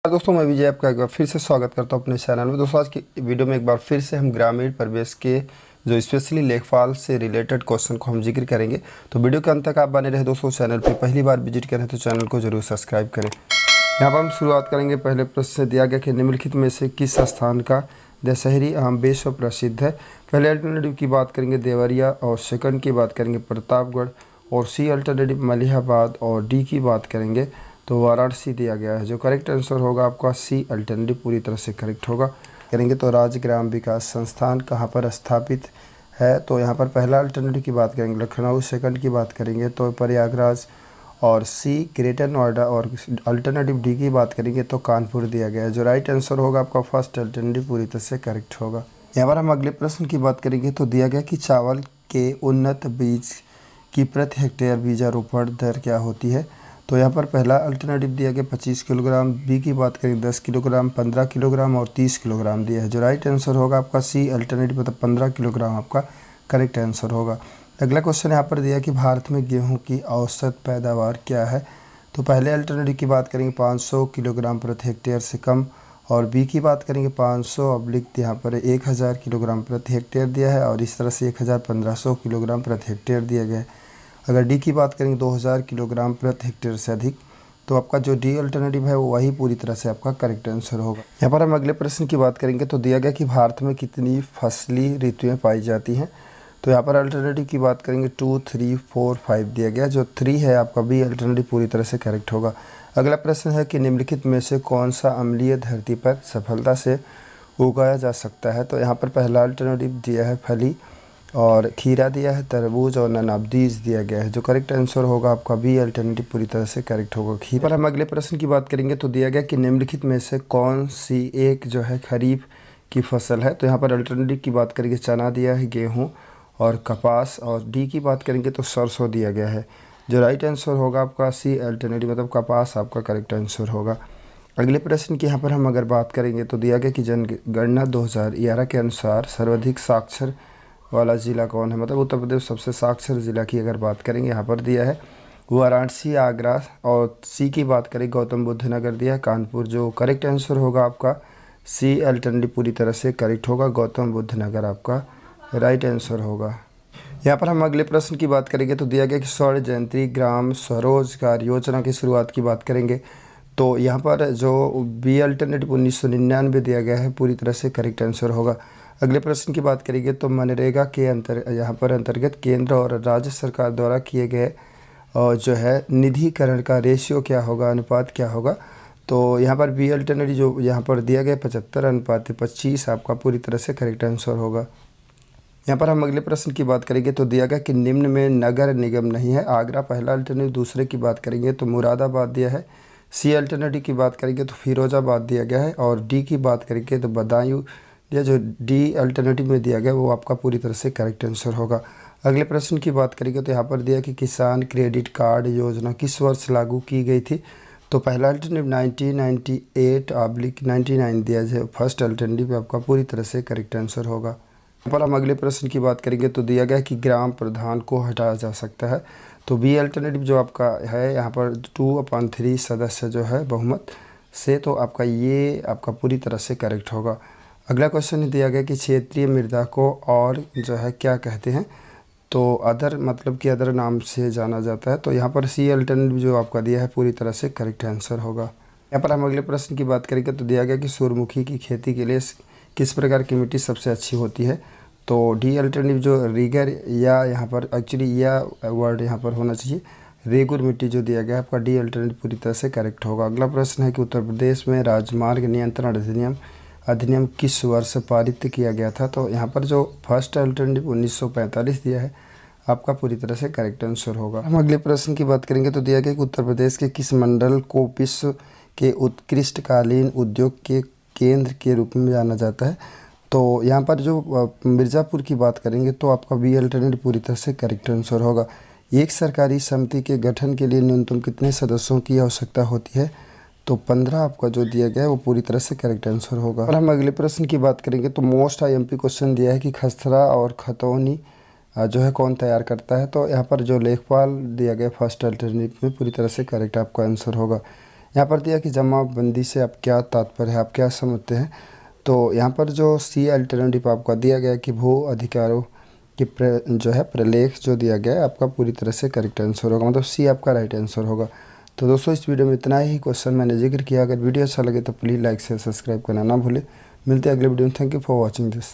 दोस्तों मैं विजय आपका एक बार फिर से स्वागत करता हूं अपने चैनल में। दोस्तों आज की वीडियो में एक बार फिर से हम ग्रामीण परिवेश के जो स्पेशली लेखपाल से रिलेटेड क्वेश्चन को हम जिक्र करेंगे। तो वीडियो के अंत तक आप बने रहे। दोस्तों चैनल पे पहली बार विजिट करें तो चैनल को जरूर सब्सक्राइब करें। यहाँ पर हम शुरुआत करेंगे। पहले प्रश्न से दिया गया कि निम्नलिखित में से किस स्थान का दशहरी आम विश्व प्रसिद्ध है। पहले अल्टरनेटिव की बात करेंगे देवरिया, और सेकंड की बात करेंगे प्रतापगढ़, और सी अल्टरनेटिव मलिहाबाद, और डी की बात करेंगे तो वाराणसी दिया गया है। जो करेक्ट आंसर होगा आपका सी अल्टरनेटिव पूरी तरह से करेक्ट होगा। करेंगे तो राज्य ग्राम विकास संस्थान कहाँ पर स्थापित है। तो यहाँ पर पहला अल्टरनेटिव की बात करेंगे लखनऊ, सेकंड की बात करेंगे तो प्रयागराज, और सी ग्रेटर नोएडा, और अल्टरनेटिव डी की बात करेंगे तो कानपुर दिया गया है। जो राइट आंसर होगा आपका फर्स्ट अल्टरनेटिव पूरी तरह से करेक्ट होगा। यहाँ पर हम अगले प्रश्न की बात करेंगे तो दिया गया कि चावल के उन्नत बीज की प्रति हेक्टेयर बीजारोपण दर क्या होती है। तो यहाँ पर पहला अल्टरनेटिव दिया गया 25 किलोग्राम, बी की बात करें 10 किलोग्राम, 15 किलोग्राम और 30 किलोग्राम दिया है। जो राइट आंसर होगा आपका सी अल्टरनेटिव मतलब 15 किलोग्राम आपका करेक्ट आंसर होगा। अगला क्वेश्चन यहाँ पर दिया कि भारत में गेहूं की औसत पैदावार क्या है। तो पहले अल्टरनेटिव की बात करेंगे 500 किलोग्राम प्रति हेक्टेयर से कम, और बी की बात करेंगे 500 यहाँ पर 1000 किलोग्राम प्रति हेक्टेयर दिया है, और इस तरह से 1500 किलोग्राम प्रति हेक्टेयर दिया गया है। अगर डी की बात करेंगे 2000 किलोग्राम प्रति हेक्टेयर से अधिक, तो आपका जो डी अल्टरनेटिव है वो वही पूरी तरह से आपका करेक्ट आंसर होगा। यहाँ पर हम अगले प्रश्न की बात करेंगे तो दिया गया कि भारत में कितनी फसली ऋतुएं पाई जाती हैं। तो यहाँ पर अल्टरनेटिव की बात करेंगे 2, 3, 4, 5 दिया गया। जो 3 है आपका बी अल्टरनेटिव पूरी तरह से करेक्ट होगा। अगला प्रश्न है कि निम्नलिखित में से कौन सा अम्लीय धरती पर सफलता से उगाया जा सकता है। तो यहाँ पर पहला अल्टरनेटिव दिया है फली, और खीरा दिया है तरबूज, और ननाबदीज दिया गया है। जो करेक्ट आंसर होगा आपका बी अल्टरनेटिव पूरी तरह से करेक्ट होगा। खीरा पर हम अगले प्रश्न की बात करेंगे तो दिया गया कि निम्नलिखित में से कौन सी एक जो है खरीफ की फसल है। तो यहाँ पर अल्टरनेटिव की बात करेंगे चना दिया है, गेहूँ और कपास, और डी की बात करेंगे तो सरसों दिया गया है। जो राइट आंसर होगा आपका सी अल्टरनेटिव मतलब कपास आपका करेक्ट आंसर होगा। अगले प्रश्न की यहाँ पर हम अगर बात करेंगे तो दिया गया कि जनगणना 2011 के अनुसार सर्वाधिक साक्षर वाला ज़िला कौन है। मतलब उत्तर प्रदेश सबसे साक्षर ज़िला की अगर बात करेंगे यहाँ पर दिया है वाराणसी, आगरा, और सी की बात करें गौतम बुद्ध नगर दिया है कानपुर। जो करेक्ट आंसर होगा आपका सी अल्टरनेटिव पूरी तरह से करेक्ट होगा। गौतम बुद्ध नगर आपका राइट आंसर होगा। यहाँ पर हम अगले प्रश्न की बात करेंगे तो दिया गया कि स्वर्ण जयंती ग्राम स्वरोजगार योजना की शुरुआत की बात करेंगे। तो यहाँ पर जो बी अल्टरनेटिव 1999 दिया गया है पूरी तरह से करेक्ट आंसर होगा। अगले प्रश्न की बात करेंगे तो मनरेगा के यहाँ पर अंतर्गत केंद्र और राज्य सरकार द्वारा किए गए जो है निधिकरण का रेशियो क्या होगा, अनुपात क्या होगा। तो यहाँ पर बी अल्टरनेटिव जो यहाँ पर दिया गया 75:25 आपका पूरी तरह से करेक्ट आंसर होगा। यहाँ पर हम अगले प्रश्न की बात करेंगे तो दिया गया कि निम्न में नगर निगम नहीं है। आगरा पहला अल्टरनेटिव, दूसरे की बात करेंगे तो मुरादाबाद दिया है, सी अल्टरनेटिव की बात करेंगे तो फिरोजाबाद दिया गया है, और डी की बात करेंगे तो बदायूं या जो डी अल्टरनेटिव में दिया गया वो आपका पूरी तरह से करेक्ट आंसर होगा। अगले प्रश्न की बात करेंगे तो यहाँ पर दिया कि किसान क्रेडिट कार्ड योजना किस वर्ष लागू की गई थी। तो पहला अल्टरनेटिव 1998/99 दिया जाए, फर्स्ट अल्टरनेटिव आपका पूरी तरह से करेक्ट आंसर होगा। यहाँ पर हम अगले प्रश्न की बात करेंगे तो दिया गया कि ग्राम प्रधान को हटाया जा सकता है। तो बी अल्टरनेटिव जो आपका है यहाँ पर 2/3 सदस्य जो है बहुमत से, तो आपका ये आपका पूरी तरह से करेक्ट होगा। अगला क्वेश्चन दिया गया कि क्षेत्रीय मृदा को और जो है क्या कहते हैं। तो अदर मतलब कि अदर नाम से जाना जाता है। तो यहाँ पर सी अल्टरनेटिव जो आपका दिया है पूरी तरह से करेक्ट आंसर होगा। यहाँ पर हम अगले प्रश्न की बात करेंगे तो दिया गया कि सूर्यमुखी की खेती के लिए किस प्रकार की मिट्टी सबसे अच्छी होती है। तो डी अल्टरनेटिव जो रीगर, या यहाँ पर एक्चुअली या वर्ड यहाँ पर होना चाहिए, रेगुर मिट्टी जो दिया गया है आपका डी अल्टरनेटिव पूरी तरह से करेक्ट होगा। अगला प्रश्न है कि उत्तर प्रदेश में राजमार्ग नियंत्रण अधिनियम किस वर्ष पारित किया गया था। तो यहाँ पर जो फर्स्ट अल्टरनेटिव 1945 दिया है आपका पूरी तरह से करेक्ट आंसर होगा। हम अगले प्रश्न की बात करेंगे तो दिया गया कि उत्तर प्रदेश के किस मंडल को विश्व के उत्कृष्टकालीन उद्योग के केंद्र के रूप में जाना जाता है। तो यहाँ पर जो मिर्ज़ापुर की बात करेंगे तो आपका बी अल्टरनेटिव पूरी तरह से करेक्ट आंसर होगा। एक सरकारी समिति के गठन के लिए न्यूनतम कितने सदस्यों की आवश्यकता होती है। तो 15 आपका जो दिया गया है वो पूरी तरह से करेक्ट आंसर होगा। और हम अगले प्रश्न की बात करेंगे तो मोस्ट आईएमपी क्वेश्चन दिया है कि खसरा और खतौनी जो है कौन तैयार करता है। तो यहाँ पर जो लेखपाल दिया गया फर्स्ट अल्टरनेटिव में पूरी तरह से करेक्ट आपका आंसर होगा। यहाँ पर दिया कि जमाबंदी से आप क्या तात्पर्य है, आप क्या समझते हैं। तो यहाँ पर जो सी अल्टरनेटिव आपका दिया गया है कि भू अधिकारों कि जो है प्रलेख जो दिया गया है आपका पूरी तरह से करेक्ट आंसर होगा, मतलब सी आपका राइट आंसर होगा। तो दोस्तों इस वीडियो में इतना ही क्वेश्चन मैंने जिक्र किया। अगर वीडियो अच्छा लगे तो प्लीज़ लाइक शेयर सब्सक्राइब करना ना भूलें। मिलते हैं अगले वीडियो में। Thank you for watching this.